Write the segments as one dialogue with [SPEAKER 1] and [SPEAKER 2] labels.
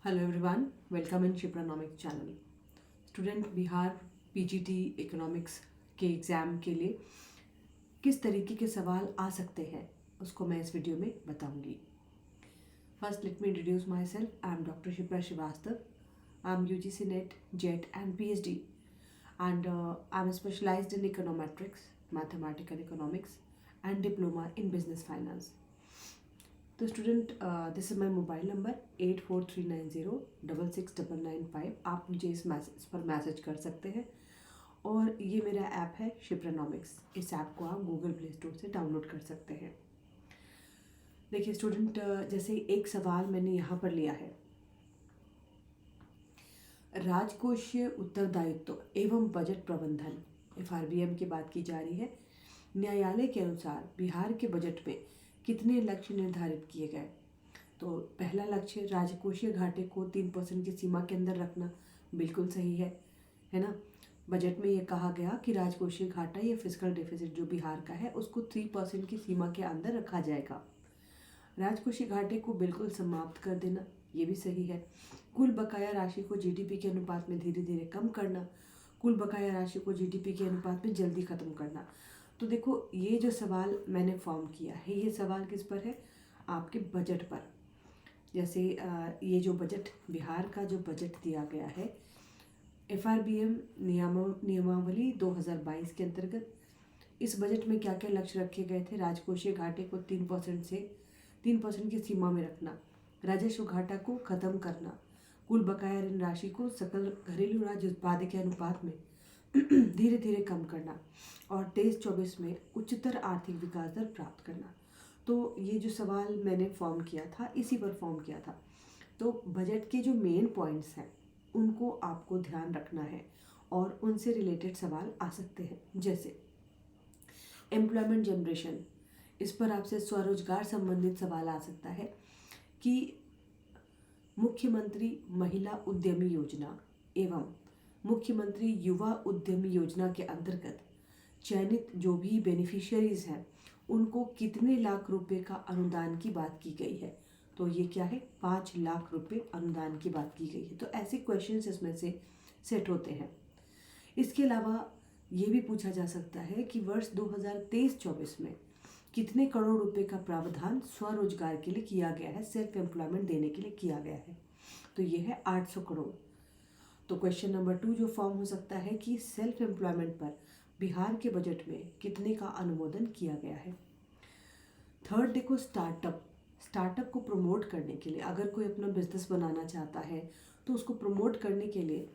[SPEAKER 1] Hello everyone, welcome in Shipranomics channel. Student Bihar PGT economics के exam के लिए किस तरीके के सवाल आ सकते हैं उसको मैं इस वीडियो में बताऊंगी। First let me introduce myself. I am doctor Shipra Srivastava. I am UGC NET jet and PhD and I'm specialized in econometrics, mathematical economics and diploma in business finance. तो student, this is my mobile number 8439066995। आप मुझे इस पर message कर सकते हैं और ये मेरा ऐप है शिप्रानॉमिक्स। इस ऐप को आप गूगल प्ले स्टोर से डाउनलोड कर सकते हैं। देखिए स्टूडेंट, जैसे एक सवाल मैंने यहाँ पर लिया है, राजकोषीय उत्तरदायित्व एवं बजट प्रबंधन FRBM की बात की जा रही है। न्यायालय के अनुसार बिहार के बजट में कितने लक्ष्य निर्धारित किए गए? तो पहला लक्ष्य राजकोषीय घाटे को 3% की सीमा के अंदर रखना, बिल्कुल सही है ना। बजट में ये कहा गया कि राजकोषीय घाटा या फिस्कल डेफिसिट जो बिहार का है उसको 3% की सीमा के अंदर रखा जाएगा। राजकोषीय घाटे को बिल्कुल समाप्त कर देना, ये भी सही है। कुल बकाया राशि को जीडीपी के अनुपात में धीरे धीरे कम करना, कुल बकाया राशि को जीडीपी के अनुपात में जल्दी ख़त्म करना। तो देखो, ये जो सवाल मैंने फॉर्म किया है, ये सवाल किस पर है? आपके बजट पर। जैसे ये जो बजट, बिहार का जो बजट दिया गया है FRBM नियमावली 2022 के अंतर्गत, इस बजट में क्या क्या लक्ष्य रखे गए थे? राजकोषीय घाटे को 3% की सीमा में रखना, राजस्व घाटा को खत्म करना, कुल बकाया ऋण राशि को सकल घरेलू राज्य उत्पाद के अनुपात में धीरे धीरे कम करना और 23-24 में उच्चतर आर्थिक विकास दर प्राप्त करना। तो ये जो सवाल मैंने फॉर्म किया था, इसी पर फॉर्म किया था। तो बजट के जो मेन पॉइंट्स हैं उनको आपको ध्यान रखना है और उनसे रिलेटेड सवाल आ सकते हैं। जैसे एम्प्लॉयमेंट जनरेशन, इस पर आपसे स्वरोजगार संबंधित सवाल आ सकता है कि मुख्यमंत्री महिला उद्यमी योजना एवं मुख्यमंत्री युवा उद्यमी योजना के अंतर्गत चयनित जो भी बेनिफिशियरीज हैं उनको कितने लाख रुपए का अनुदान की बात की गई है? तो ये क्या है? 5 लाख रुपए अनुदान की बात की गई है। तो ऐसे क्वेश्चंस इसमें से सेट होते हैं। इसके अलावा ये भी पूछा जा सकता है कि वर्ष 2023-24 में कितने करोड़ रुपए का प्रावधान स्वरोजगार के लिए किया गया है, सेल्फ एम्प्लॉयमेंट देने के लिए किया गया है? तो ये है 800 करोड़। तो क्वेश्चन नंबर 2 जो फॉर्म हो सकता है कि सेल्फ एम्प्लॉयमेंट पर बिहार के बजट में कितने का अनुमोदन किया गया है? थर्ड देखो, स्टार्टअप को प्रमोट करने के लिए, अगर कोई अपना बिजनेस बनाना चाहता है तो उसको प्रमोट करने के लिए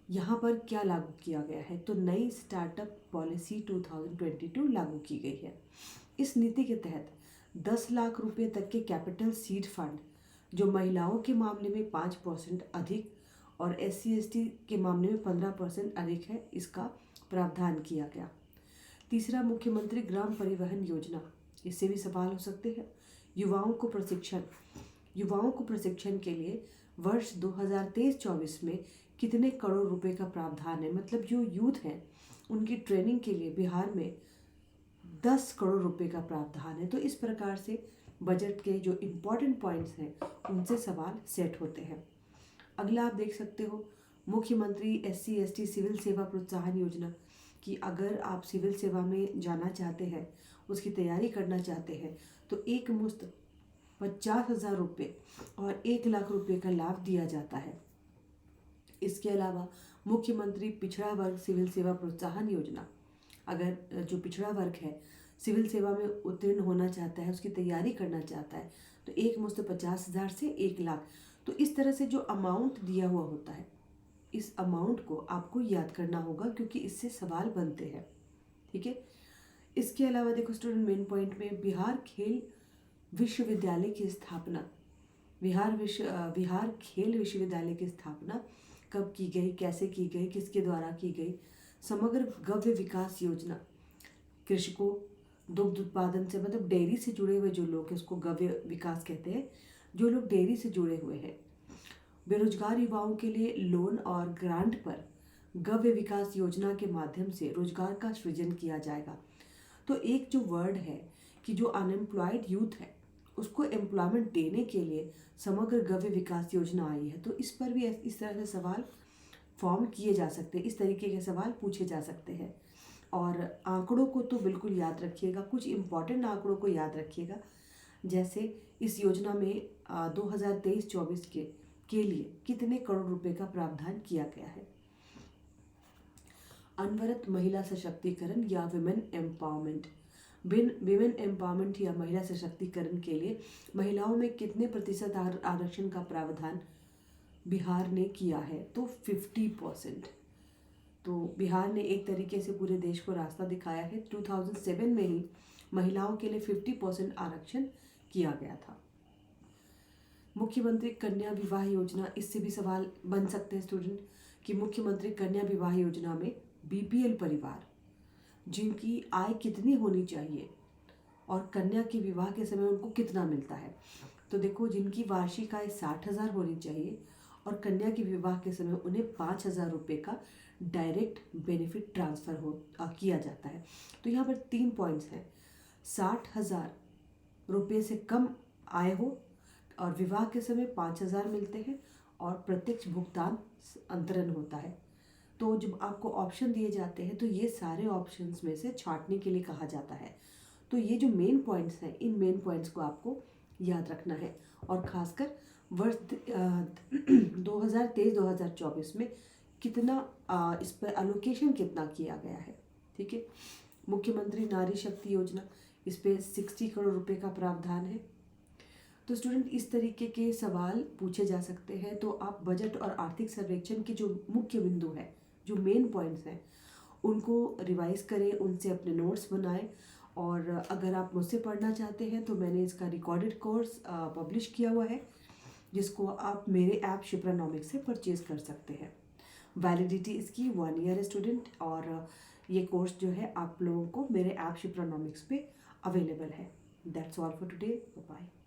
[SPEAKER 1] यहाँ पर क्या लागू किया गया है? तो नई स्टार्टअप पॉलिसी 2022 लागू की गई है। इस नीति के तहत 10 लाख रुपए तक के कैपिटल सीड फंड, जो महिलाओं के मामले में 5% अधिक और SC/ST के मामले में 15% अधिक है, इसका प्रावधान किया गया। तीसरा, मुख्यमंत्री ग्राम परिवहन योजना, इससे भी सवाल हो सकते हैं। युवाओं को प्रशिक्षण के लिए वर्ष 2023-24 में कितने करोड़ रुपए का प्रावधान है? मतलब जो यूथ हैं उनकी ट्रेनिंग के लिए बिहार में 10 करोड़ रुपए का प्रावधान है। तो इस प्रकार से बजट के जो इम्पोर्टेंट पॉइंट्स हैं उनसे सवाल सेट होते हैं। अगला आप देख सकते हो, मुख्यमंत्री SC/ST सिविल सेवा प्रोत्साहन योजना, कि अगर आप सिविल सेवा में जाना चाहते हैं, उसकी तैयारी करना चाहते हैं, तो एक मुश्त 50,000 रुपये और 1 लाख रुपये का लाभ दिया जाता है। इसके अलावा मुख्यमंत्री पिछड़ा वर्ग सिविल सेवा प्रोत्साहन योजना, अगर जो पिछड़ा वर्ग है सिविल सेवा में उत्तीर्ण होना चाहता है, उसकी तैयारी करना चाहता है, तो एक मुश्त 50,000 से 1 लाख। तो इस तरह से जो अमाउंट दिया हुआ होता है, इस अमाउंट को आपको याद करना होगा क्योंकि इससे सवाल बनते हैं। ठीक है। इसके अलावा देखो स्टूडेंट, मेन पॉइंट में बिहार खेल विश्वविद्यालय की स्थापना, बिहार खेल विश्वविद्यालय की स्थापना कब की गई, कैसे की गई, किसके द्वारा की गई? समग्र गव्य विकास योजना, कृषकों, दुग्ध उत्पादन से, मतलब डेयरी से जुड़े हुए जो लोग हैं उसको गव्य विकास कहते हैं, जो लोग डेयरी से जुड़े हुए हैं। बेरोजगार युवाओं के लिए लोन और ग्रांट पर गव्य विकास योजना के माध्यम से रोजगार का सृजन किया जाएगा। तो एक जो वर्ड है कि जो अनएम्प्लॉयड यूथ है उसको एम्प्लॉयमेंट देने के लिए समग्र गव्य विकास योजना आई है। तो इस पर भी इस तरह से सवाल फॉर्म किए जा सकते हैं, इस तरीके के सवाल पूछे जा सकते हैं। और आंकड़ों को तो बिल्कुल याद रखिएगा, कुछ इम्पॉर्टेंट आंकड़ों को याद रखिएगा। जैसे इस योजना में 2023-24 के लिए कितने करोड़ रुपए का प्रावधान किया गया है। अनवरत महिला सशक्तिकरण या विमेन एम्पावरमेंट, विमेन एम्पावरमेंट या महिला सशक्तिकरण के लिए महिलाओं में कितने प्रतिशत आरक्षण का प्रावधान बिहार ने किया है, तो 50%। तो बिहार ने एक तरीके से पूरे देश को रास्ता दिखाया है। 2007 में ही महिलाओं के लिए 50% आरक्षण किया गया था। मुख्यमंत्री कन्या विवाह योजना, इससे भी सवाल बन सकते हैं स्टूडेंट कि मुख्यमंत्री कन्या विवाह योजना में बीपीएल परिवार जिनकी आय कितनी होनी चाहिए और कन्या के विवाह के समय उनको कितना मिलता है। तो देखो, जिनकी वार्षिक आय 60,000 होनी चाहिए और कन्या के विवाह के समय उन्हें 5,000 रुपये का डायरेक्ट बेनिफिट ट्रांसफ़र किया जाता है। तो यहाँ पर 3 पॉइंट्स हैं, 60,000 रुपये से कम आय हो और विवाह के समय 5,000 मिलते हैं और प्रत्यक्ष भुगतान अंतरण होता है। तो जब आपको ऑप्शन दिए जाते हैं तो ये सारे ऑप्शंस में से छांटने के लिए कहा जाता है। तो ये जो मेन पॉइंट्स हैं, इन मेन पॉइंट्स को आपको याद रखना है। और ख़ासकर वर्ष 2023-2024 में कितना इस पर एलोकेशन कितना किया गया है। ठीक है, मुख्यमंत्री नारी शक्ति योजना, इस पर 60 करोड़ रुपए का प्रावधान है। तो स्टूडेंट, इस तरीके के सवाल पूछे जा सकते हैं। तो आप बजट और आर्थिक सर्वेक्षण के जो मुख्य बिंदु है, जो मेन पॉइंट्स हैं, उनको रिवाइज करें, उनसे अपने नोट्स बनाएं। और अगर आप मुझसे पढ़ना चाहते हैं तो मैंने इसका रिकॉर्डेड कोर्स पब्लिश किया हुआ है, जिसको आप मेरे ऐप शिप्रानॉमिक्स से परचेज कर सकते हैं। वैलिडिटी इसकी 1 ईयर है स्टूडेंट, और ये कोर्स जो है आप लोगों को मेरे ऐप शिप्रानॉमिक्स पे अवेलेबल है। That's all for today, bye.